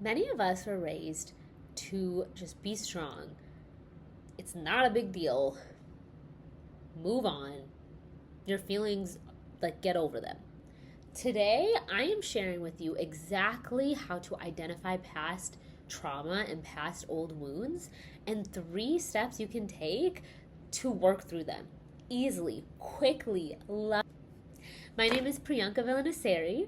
Many of us are raised to just be strong. It's not a big deal. Move on. Your feelings, like, get over them. Today, I am sharing with you exactly how to identify past trauma and past old wounds and 3 steps you can take to work through them easily, quickly. My name is Priyanka Villanaseri,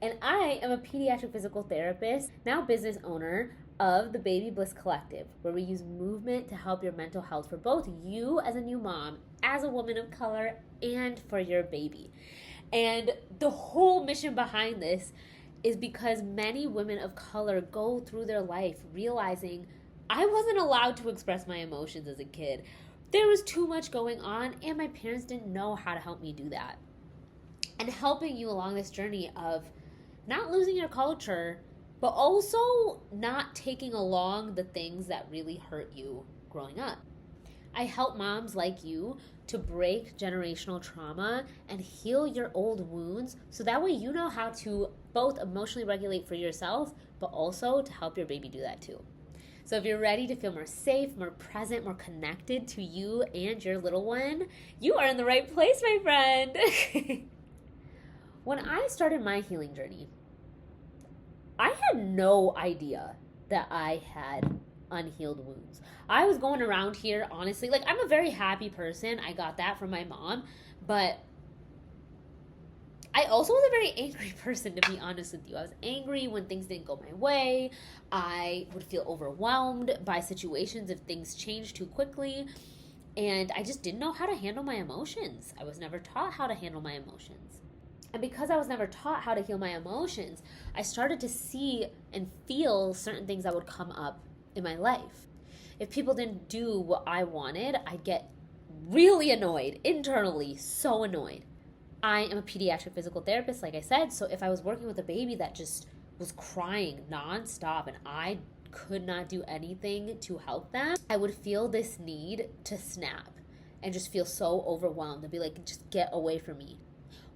and I am a pediatric physical therapist, now business owner of the Baby Bliss Collective, where we use movement to help your mental health for both you as a new mom, as a woman of color, and for your baby. And the whole mission behind this is because many women of color go through their life realizing I wasn't allowed to express my emotions as a kid. There was too much going on, and my parents didn't know how to help me do that. And helping you along this journey of not losing your culture, but also not taking along the things that really hurt you growing up. I help moms like you to break generational trauma and heal your old wounds so that way you know how to both emotionally regulate for yourself, but also to help your baby do that too. So if you're ready to feel more safe, more present, more connected to you and your little one, you are in the right place, my friend. When I started my healing journey, I had no idea that I had unhealed wounds. I was going around here, honestly, like, I'm a very happy person. I got that from my mom, but I also was a very angry person, to be honest with you. I was angry when things didn't go my way. I would feel overwhelmed by situations if things changed too quickly, and I just didn't know how to handle my emotions. I was never taught how to handle my emotions. And because I was never taught how to heal my emotions, I started to see and feel certain things that would come up in my life. If people didn't do what I wanted, I'd get really annoyed, internally, so annoyed. I am a pediatric physical therapist, like I said, so if I was working with a baby that just was crying nonstop and I could not do anything to help them, I would feel this need to snap and just feel so overwhelmed and be like, just get away from me.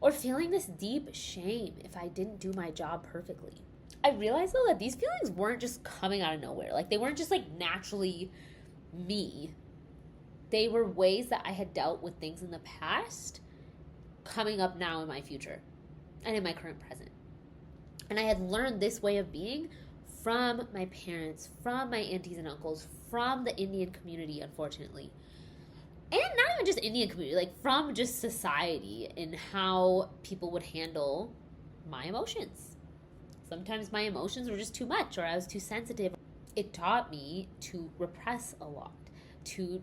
Or feeling this deep shame if I didn't do my job perfectly. I realized, though, that these feelings weren't just coming out of nowhere. Like, they weren't just, like, naturally me. They were ways that I had dealt with things in the past coming up now in my future and in my current present. And I had learned this way of being from my parents, from my aunties and uncles, from the Indian community, unfortunately. And not even just Indian community, like from just society and how people would handle my emotions. Sometimes my emotions were just too much, or I was too sensitive. It taught me to repress a lot, to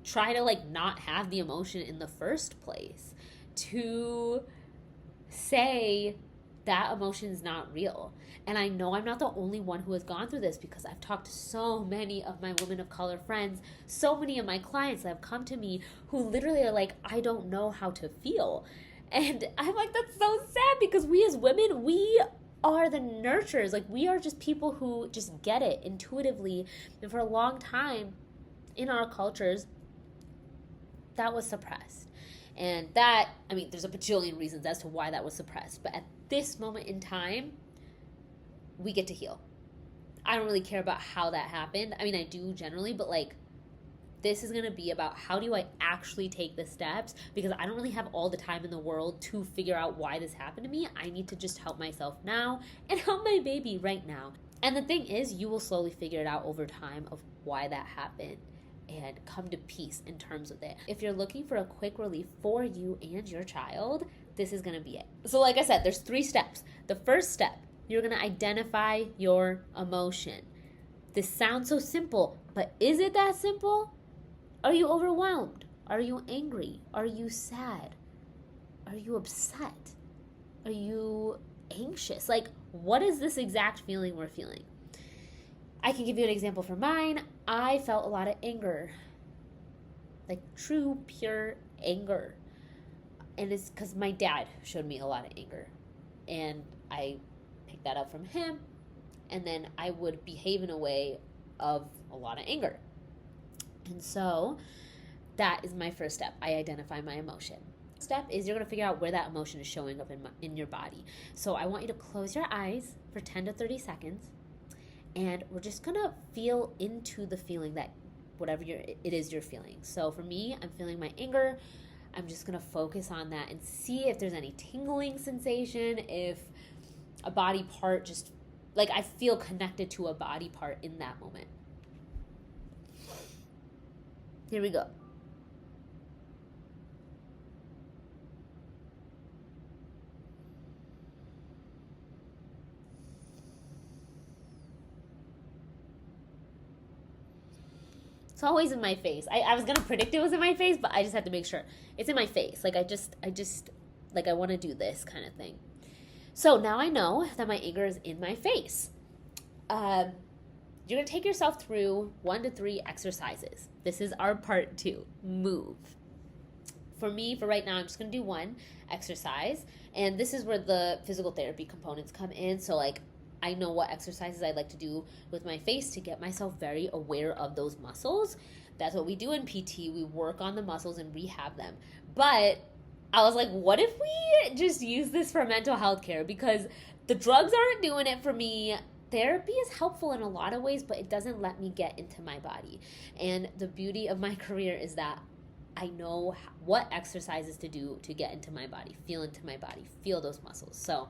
try to like not have the emotion in the first place, to say that emotion is not real. And I know I'm not the only one who has gone through this, because I've talked to so many of my women of color friends, so many of my clients that have come to me who literally are like, I don't know how to feel. And I'm like, that's so sad, because we as women, we are the nurturers. Like, we are just people who just get it intuitively. And for a long time in our cultures, that was suppressed. And that, I mean, there's a bajillion reasons as to why that was suppressed. But at this moment in time, we get to heal. I don't really care about how that happened. I mean, I do generally, but like, this is going to be about how do I actually take the steps, because I don't really have all the time in the world to figure out why this happened to me. I need to just help myself now and help my baby right now. And the thing is, you will slowly figure it out over time of why that happened and come to peace in terms of it. If you're looking for a quick relief for you and your child, this is going to be it. So like I said, there's 3 steps. The first step, you're going to identify your emotion. This sounds so simple, but is it that simple? Are you overwhelmed? Are you angry? Are you sad? Are you upset? Are you anxious? Like, what is this exact feeling we're feeling? I can give you an example for mine. I felt a lot of anger. Like, true, pure anger. And it's because my dad showed me a lot of anger. And I picked that up from him. And then I would behave in a way of a lot of anger. And so that is my first step. I identify my emotion. Step is you're going to figure out where that emotion is showing up in your body. So I want you to close your eyes for 10 to 30 seconds. And we're just going to feel into the feeling that whatever it is you're feeling. So for me, I'm feeling my anger. I'm just going to focus on that and see if there's any tingling sensation, if a body part just, like I feel connected to a body part in that moment. Here we go. It's always in my face. I was going to predict it was in my face, but I just had to make sure. It's in my face. Like I just, like I want to do this kind of thing. So now I know that my anger is in my face. You're going to take yourself through 1 to 3 exercises. This is our part 2, move. For me, for right now, I'm just going to do 1 exercise. And this is where the physical therapy components come in. So like, I know what exercises I like to do with my face to get myself very aware of those muscles. That's what we do in PT. We work on the muscles and rehab them. But I was like, what if we just use this for mental health care? Because the drugs aren't doing it for me. Therapy is helpful in a lot of ways, but it doesn't let me get into my body. And the beauty of my career is that I know what exercises to do to get into my body, feel into my body, feel those muscles. So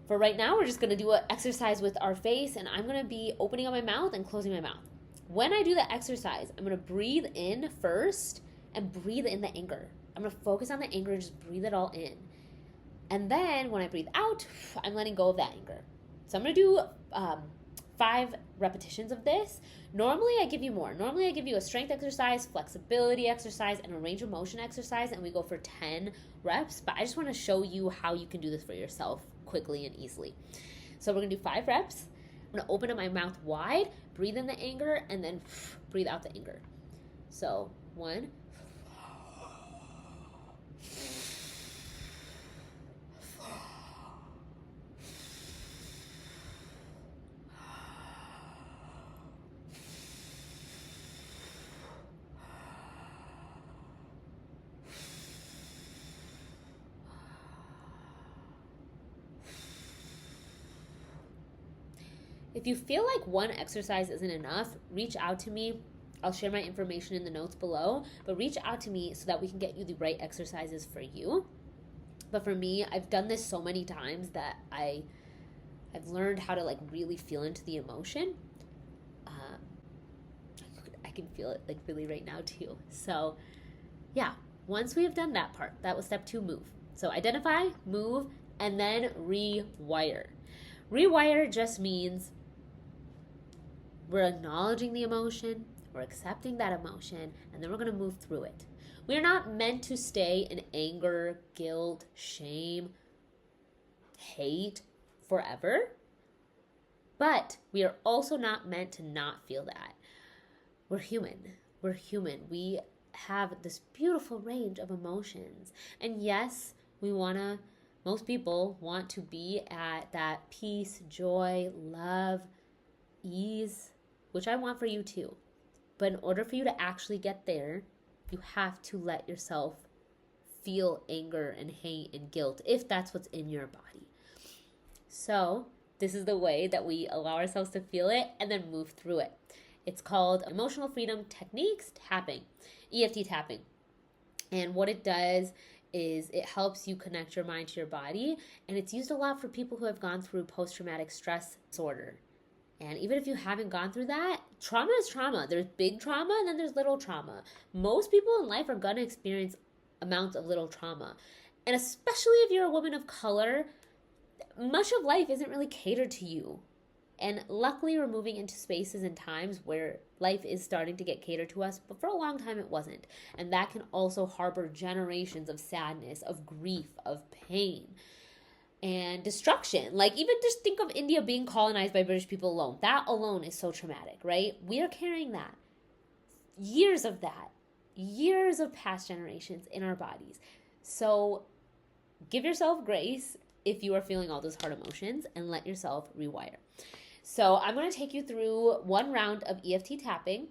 for right now, we're just going to do an exercise with our face, and I'm going to be opening up my mouth and closing my mouth. When I do the exercise, I'm going to breathe in first and breathe in the anger. I'm going to focus on the anger and just breathe it all in. And then when I breathe out, I'm letting go of that anger. So I'm going to do 5 repetitions of this. Normally I give you more. Normally I give you a strength exercise, flexibility exercise, and a range of motion exercise, and we go for 10 reps. But I just want to show you how you can do this for yourself quickly and easily. So we're going to do 5 reps. I'm going to open up my mouth wide, breathe in the anger, and then breathe out the anger. So 1, If you feel like 1 exercise isn't enough, reach out to me. I'll share my information in the notes below, but reach out to me so that we can get you the right exercises for you. But for me, I've done this so many times that I've learned how to like really feel into the emotion. I can feel it like really right now too. So yeah, once we have done that part, that was step 2, move. So identify, move, and then rewire. Rewire just means we're acknowledging the emotion, we're accepting that emotion, and then we're going to move through it. We're not meant to stay in anger, guilt, shame, hate forever, but we are also not meant to not feel that. We're human. We're human. We have this beautiful range of emotions. And yes, most people want to be at that peace, joy, love, ease, which I want for you too. But in order for you to actually get there, you have to let yourself feel anger and hate and guilt if that's what's in your body. So this is the way that we allow ourselves to feel it and then move through it. It's called Emotional Freedom Techniques Tapping, EFT tapping. And what it does is it helps you connect your mind to your body, and it's used a lot for people who have gone through post-traumatic stress disorder. And even if you haven't gone through that, trauma is trauma. There's big trauma and then there's little trauma. Most people in life are going to experience amounts of little trauma. And especially if you're a woman of color, much of life isn't really catered to you. And luckily we're moving into spaces and times where life is starting to get catered to us, but for a long time it wasn't. And that can also harbor generations of sadness, of grief, of pain, and destruction. Like even just think of India being colonized by British people alone. That alone is so traumatic, right? We are carrying that. Years of that. Years of past generations in our bodies. So give yourself grace if you are feeling all those hard emotions and let yourself rewire. So I'm going to take you through 1 round of EFT tapping.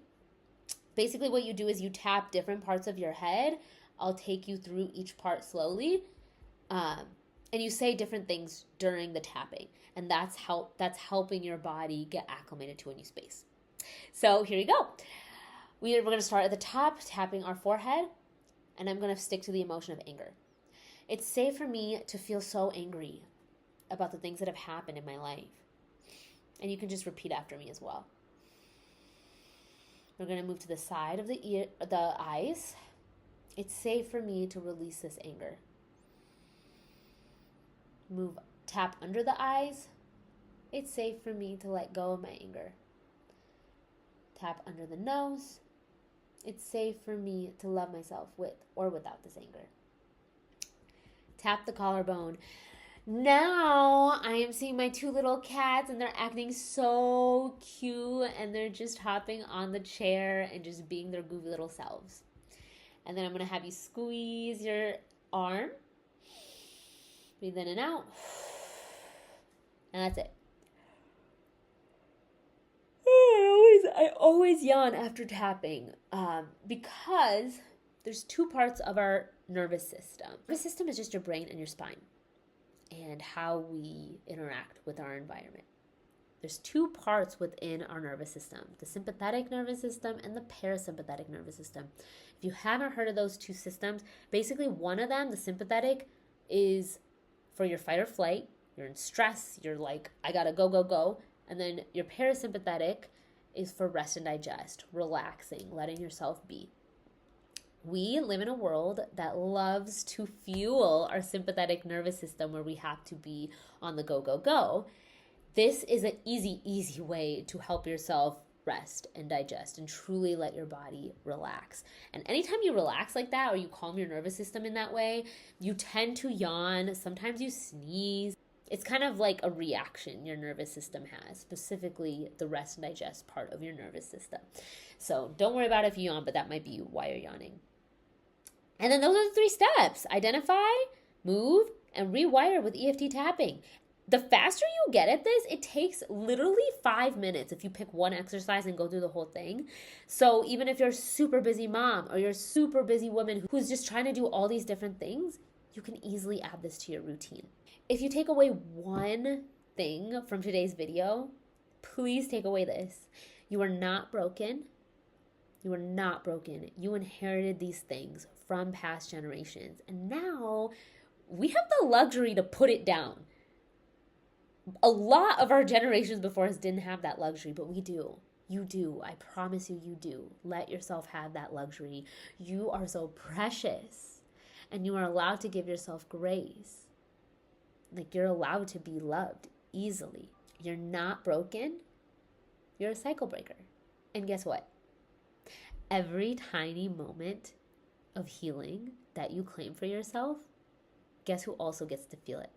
Basically what you do is you tap different parts of your head. I'll take you through each part slowly. And you say different things during the tapping, and that's helping your body get acclimated to a new space. So here you go. We're going to start at the top, tapping our forehead, and I'm going to stick to the emotion of anger. It's safe for me to feel so angry about the things that have happened in my life. And you can just repeat after me as well. We're going to move to the side of the eyes. It's safe for me to release this anger. Tap under the eyes. It's safe for me to let go of my anger. Tap under the nose. It's safe for me to love myself with or without this anger. Tap the collarbone. Now I am seeing my 2 little cats, and they're acting so cute, and they're just hopping on the chair and just being their goofy little selves. And then I'm going to have you squeeze your arm. Breathe in and out. And that's it. I always yawn after tapping because there's 2 parts of our nervous system. The nervous system is just your brain and your spine and how we interact with our environment. There's 2 parts within our nervous system, the sympathetic nervous system and the parasympathetic nervous system. If you haven't heard of those 2 systems, basically one of them, the sympathetic, is for your fight or flight. You're in stress. You're like, I gotta go, go, go. And then your parasympathetic is for rest and digest, relaxing, letting yourself be. We live in a world that loves to fuel our sympathetic nervous system where we have to be on the go, go, go. This is an easy way to help yourself rest and digest and truly let your body relax. And anytime you relax like that or you calm your nervous system in that way, you tend to yawn. Sometimes you sneeze. It's kind of like a reaction your nervous system has, specifically the rest and digest part of your nervous system. So don't worry about if you yawn, but that might be why you're yawning. And then those are the 3 steps. Identify, move, and rewire with EFT tapping. The faster you get at this, it takes literally 5 minutes if you pick one exercise and go through the whole thing. So even if you're a super busy mom or you're a super busy woman who's just trying to do all these different things, you can easily add this to your routine. If you take away one thing from today's video, please take away this. You are not broken. You are not broken. You inherited these things from past generations. And now we have the luxury to put it down. A lot of our generations before us didn't have that luxury, but we do. You do. I promise you, you do. Let yourself have that luxury. You are so precious, and you are allowed to give yourself grace. Like, you're allowed to be loved easily. You're not broken. You're a cycle breaker. And guess what? Every tiny moment of healing that you claim for yourself, guess who also gets to feel it?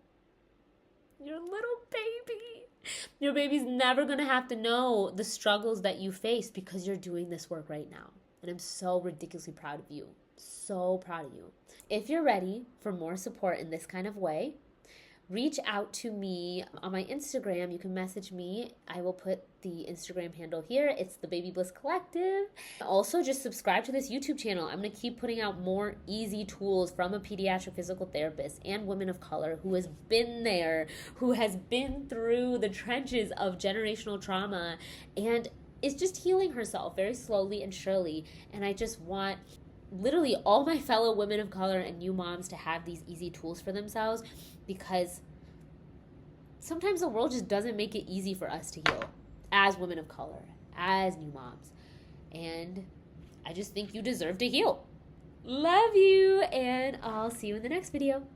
Your little baby. Your baby's never going to have to know the struggles that you face because you're doing this work right now. And I'm so ridiculously proud of you. So proud of you. If you're ready for more support in this kind of way, reach out to me on my Instagram. You can message me. I will put the Instagram handle here. It's the Baby Bliss Collective. Also, just subscribe to this YouTube channel. I'm going to keep putting out more easy tools from a pediatric physical therapist and women of color who has been there, who has been through the trenches of generational trauma and is just healing herself very slowly and surely. And I just want literally all my fellow women of color and new moms to have these easy tools for themselves, because sometimes the world just doesn't make it easy for us to heal as women of color, as new moms. And I just think you deserve to heal. Love you, and I'll see you in the next video.